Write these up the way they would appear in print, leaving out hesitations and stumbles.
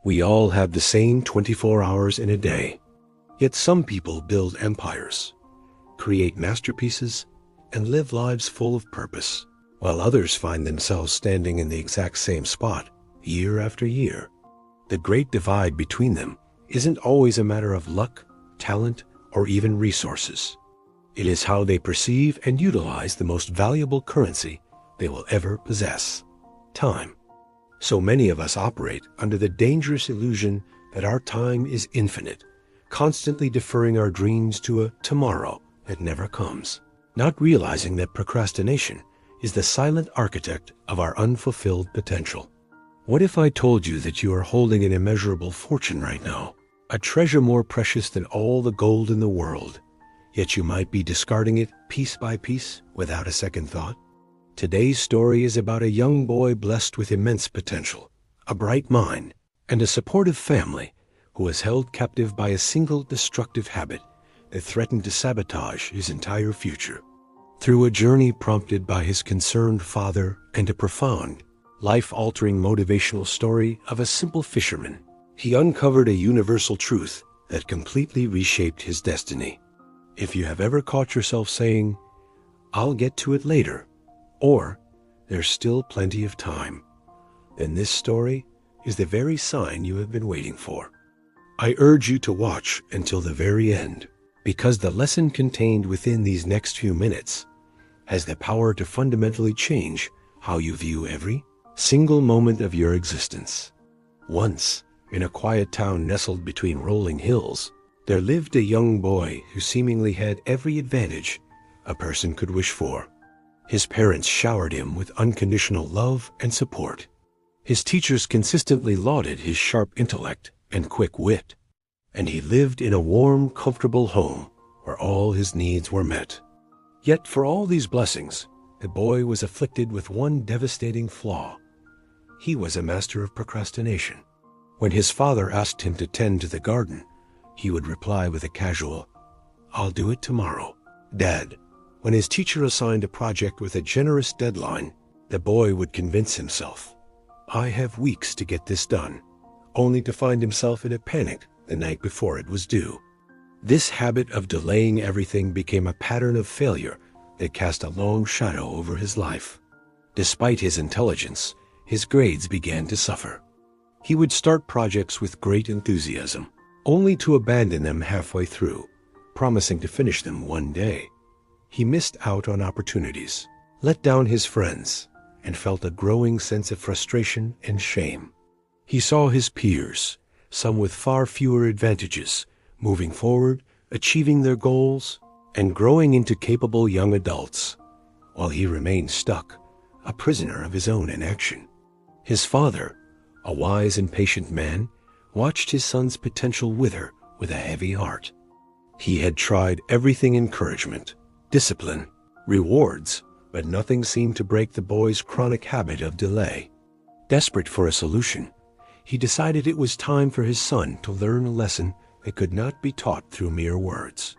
We all have the same 24 hours in a day. Yet some people build empires, create masterpieces, and live lives full of purpose, while others find themselves standing in the exact same spot, year after year. The great divide between them isn't always a matter of luck, talent, or even resources. It is how they perceive and utilize the most valuable currency they will ever possess: time. So many of us operate under the dangerous illusion that our time is infinite, constantly deferring our dreams to a tomorrow that never comes, not realizing that procrastination is the silent architect of our unfulfilled potential. What if I told you that you are holding an immeasurable fortune right now, a treasure more precious than all the gold in the world, yet you might be discarding it piece by piece without a second thought? Today's story is about a young boy blessed with immense potential, a bright mind, and a supportive family who was held captive by a single destructive habit that threatened to sabotage his entire future. Through a journey prompted by his concerned father and a profound, life-altering motivational story of a simple fisherman, he uncovered a universal truth that completely reshaped his destiny. If you have ever caught yourself saying, "I'll get to it later," or "there's still plenty of time," then this story is the very sign you have been waiting for. I urge you to watch until the very end, because the lesson contained within these next few minutes has the power to fundamentally change how you view every single moment of your existence. Once, in a quiet town nestled between rolling hills, there lived a young boy who seemingly had every advantage a person could wish for. His parents showered him with unconditional love and support. His teachers consistently lauded his sharp intellect and quick wit, and he lived in a warm, comfortable home where all his needs were met. Yet for all these blessings, the boy was afflicted with one devastating flaw. He was a master of procrastination. When his father asked him to tend to the garden, he would reply with a casual, "I'll do it tomorrow, Dad." When his teacher assigned a project with a generous deadline, the boy would convince himself, "I have weeks to get this done," only to find himself in a panic the night before it was due. This habit of delaying everything became a pattern of failure that cast a long shadow over his life. Despite his intelligence, his grades began to suffer. He would start projects with great enthusiasm, only to abandon them halfway through, promising to finish them one day. He missed out on opportunities, let down his friends, and felt a growing sense of frustration and shame. He saw his peers, some with far fewer advantages, moving forward, achieving their goals, and growing into capable young adults, while he remained stuck, a prisoner of his own inaction. His father, a wise and patient man, watched his son's potential wither with a heavy heart. He had tried everything: encouragement, discipline, rewards, but nothing seemed to break the boy's chronic habit of delay. Desperate for a solution, he decided it was time for his son to learn a lesson that could not be taught through mere words.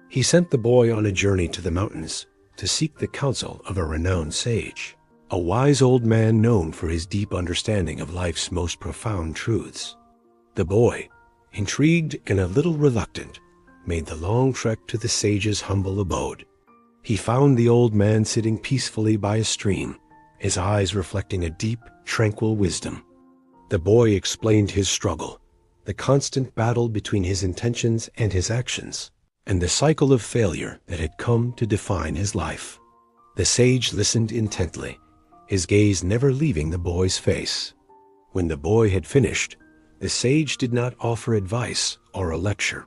He sent the boy on a journey to the mountains to seek the counsel of a renowned sage, a wise old man known for his deep understanding of life's most profound truths. The boy, intrigued and a little reluctant, made the long trek to the sage's humble abode. He found the old man sitting peacefully by a stream, his eyes reflecting a deep, tranquil wisdom. The boy explained his struggle, the constant battle between his intentions and his actions, and the cycle of failure that had come to define his life. The sage listened intently, his gaze never leaving the boy's face. When the boy had finished, the sage did not offer advice or a lecture.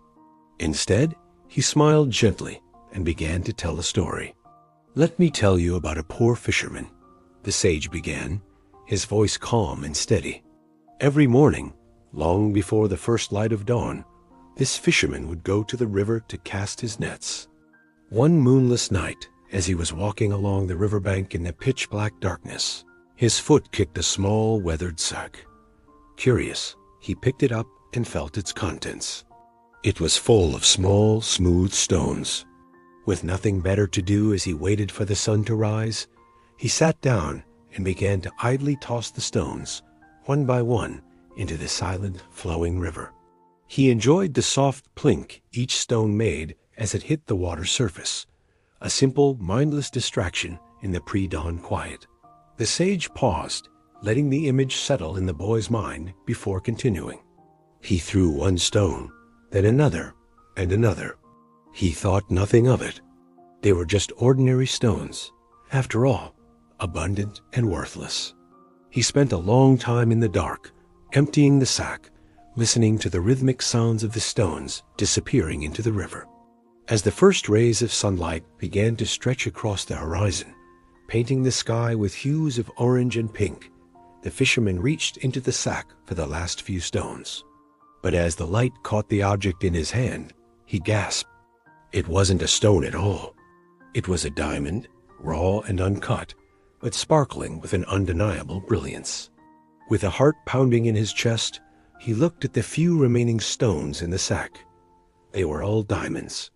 Instead, he smiled gently and began to tell a story. "Let me tell you about a poor fisherman," the sage began, his voice calm and steady. Every morning, long before the first light of dawn, this fisherman would go to the river to cast his nets. One moonless night, as he was walking along the riverbank in the pitch-black darkness, his foot kicked a small, weathered sack. Curious, he picked it up and felt its contents. It was full of small, smooth stones. With nothing better to do as he waited for the sun to rise, he sat down and began to idly toss the stones, one by one, into the silent, flowing river. He enjoyed the soft plink each stone made as it hit the water's surface, a simple, mindless distraction in the pre-dawn quiet. The sage paused, letting the image settle in the boy's mind before continuing. He threw one stone, then another, and another. He thought nothing of it. They were just ordinary stones, after all, abundant and worthless. He spent a long time in the dark, emptying the sack, listening to the rhythmic sounds of the stones disappearing into the river. As the first rays of sunlight began to stretch across the horizon, painting the sky with hues of orange and pink, the fisherman reached into the sack for the last few stones. But as the light caught the object in his hand, he gasped. It wasn't a stone at all. It was a diamond, raw and uncut, but sparkling with an undeniable brilliance. With a heart pounding in his chest, he looked at the few remaining stones in the sack. They were all diamonds.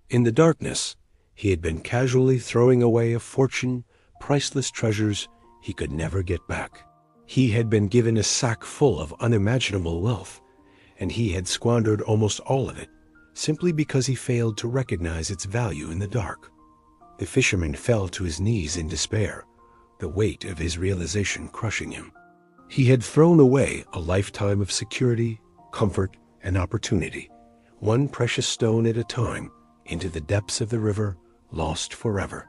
In the darkness, he had been casually throwing away a fortune, priceless treasures he could never get back. He had been given a sack full of unimaginable wealth, and he had squandered almost all of it, simply because he failed to recognize its value in the dark. The fisherman fell to his knees in despair, the weight of his realization crushing him. He had thrown away a lifetime of security, comfort, and opportunity, one precious stone at a time, into the depths of the river, lost forever.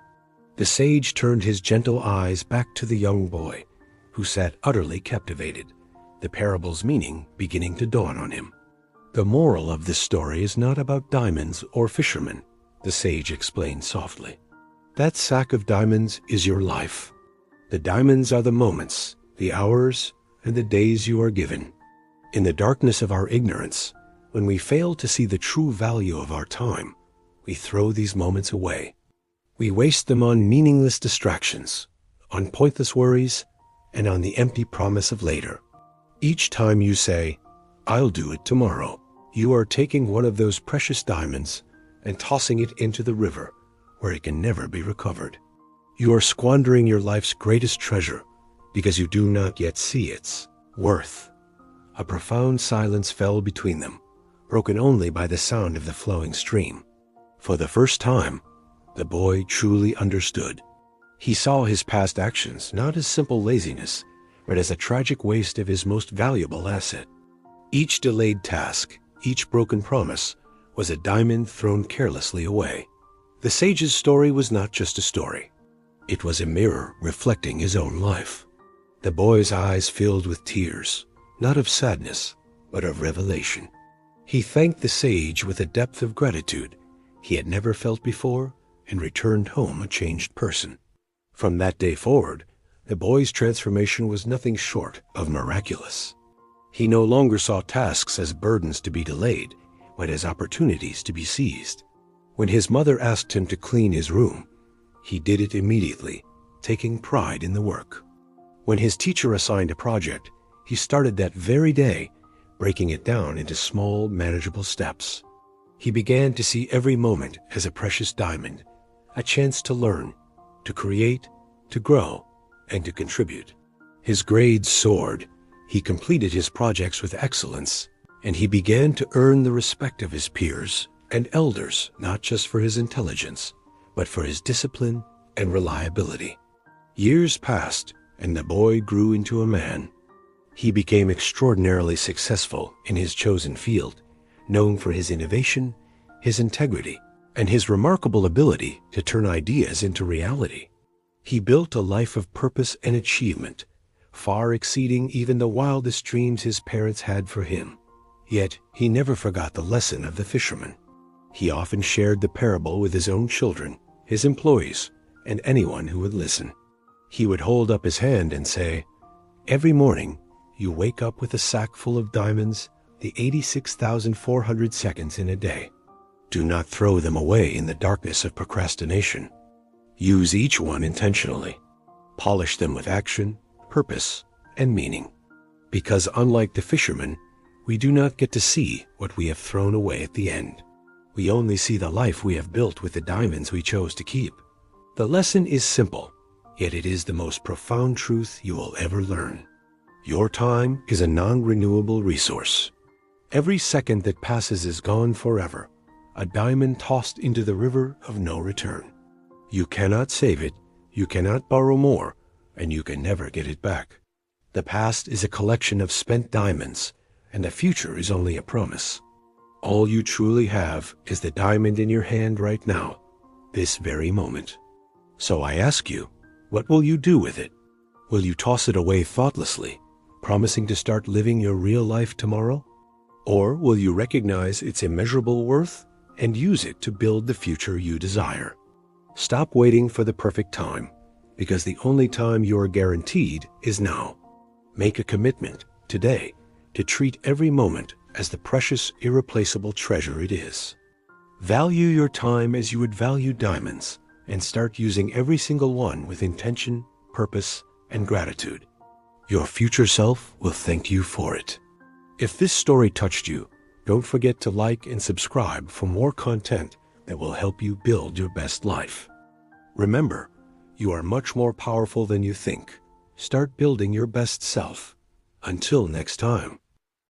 The sage turned his gentle eyes back to the young boy, who sat utterly captivated, the parable's meaning beginning to dawn on him. The moral of this story is not about diamonds or fishermen, the sage explained softly. That sack of diamonds is your life. The diamonds are the moments, the hours, and the days you are given. In the darkness of our ignorance, when we fail to see the true value of our time, we throw these moments away. We waste them on meaningless distractions, on pointless worries, and on the empty promise of later. Each time you say, "I'll do it tomorrow," you are taking one of those precious diamonds and tossing it into the river where it can never be recovered. You are squandering your life's greatest treasure because you do not yet see its worth. A profound silence fell between them, broken only by the sound of the flowing stream. For the first time, the boy truly understood. He saw his past actions not as simple laziness, but as a tragic waste of his most valuable asset. Each delayed task, each broken promise, was a diamond thrown carelessly away. The sage's story was not just a story. It was a mirror reflecting his own life. The boy's eyes filled with tears, not of sadness, but of revelation. He thanked the sage with a depth of gratitude he had never felt before and returned home a changed person. From that day forward, the boy's transformation was nothing short of miraculous. He no longer saw tasks as burdens to be delayed, but as opportunities to be seized. When his mother asked him to clean his room, he did it immediately, taking pride in the work. When his teacher assigned a project, he started that very day, breaking it down into small, manageable steps. He began to see every moment as a precious diamond, a chance to learn, to create, to grow, and to contribute. His grades soared. He completed his projects with excellence, and he began to earn the respect of his peers and elders, not just for his intelligence, but for his discipline and reliability. Years passed, and the boy grew into a man. He became extraordinarily successful in his chosen field, known for his innovation, his integrity, and his remarkable ability to turn ideas into reality. He built a life of purpose and achievement, far exceeding even the wildest dreams his parents had for him. Yet he never forgot the lesson of the fisherman. He often shared the parable with his own children, his employees, and anyone who would listen. He would hold up his hand and say, "Every morning, you wake up with a sack full of diamonds, the 86,400 seconds in a day. Do not throw them away in the darkness of procrastination. Use each one intentionally. Polish them with action, purpose, and meaning. Because unlike the fisherman, we do not get to see what we have thrown away at the end. We only see the life we have built with the diamonds we chose to keep." The lesson is simple, yet it is the most profound truth you will ever learn. Your time is a non-renewable resource. Every second that passes is gone forever, a diamond tossed into the river of no return. You cannot save it, you cannot borrow more, and you can never get it back. The past is a collection of spent diamonds, and the future is only a promise. All you truly have is the diamond in your hand right now, this very moment. So I ask you, what will you do with it? Will you toss it away thoughtlessly, promising to start living your real life tomorrow? Or will you recognize its immeasurable worth and use it to build the future you desire? Stop waiting for the perfect time, because the only time you are guaranteed is now. Make a commitment today to treat every moment as the precious, irreplaceable treasure it is. Value your time as you would value diamonds, and start using every single one with intention, purpose, and gratitude. Your future self will thank you for it. If this story touched you, don't forget to like and subscribe for more content that will help you build your best life. Remember, you are much more powerful than you think. Start building your best self. Until next time.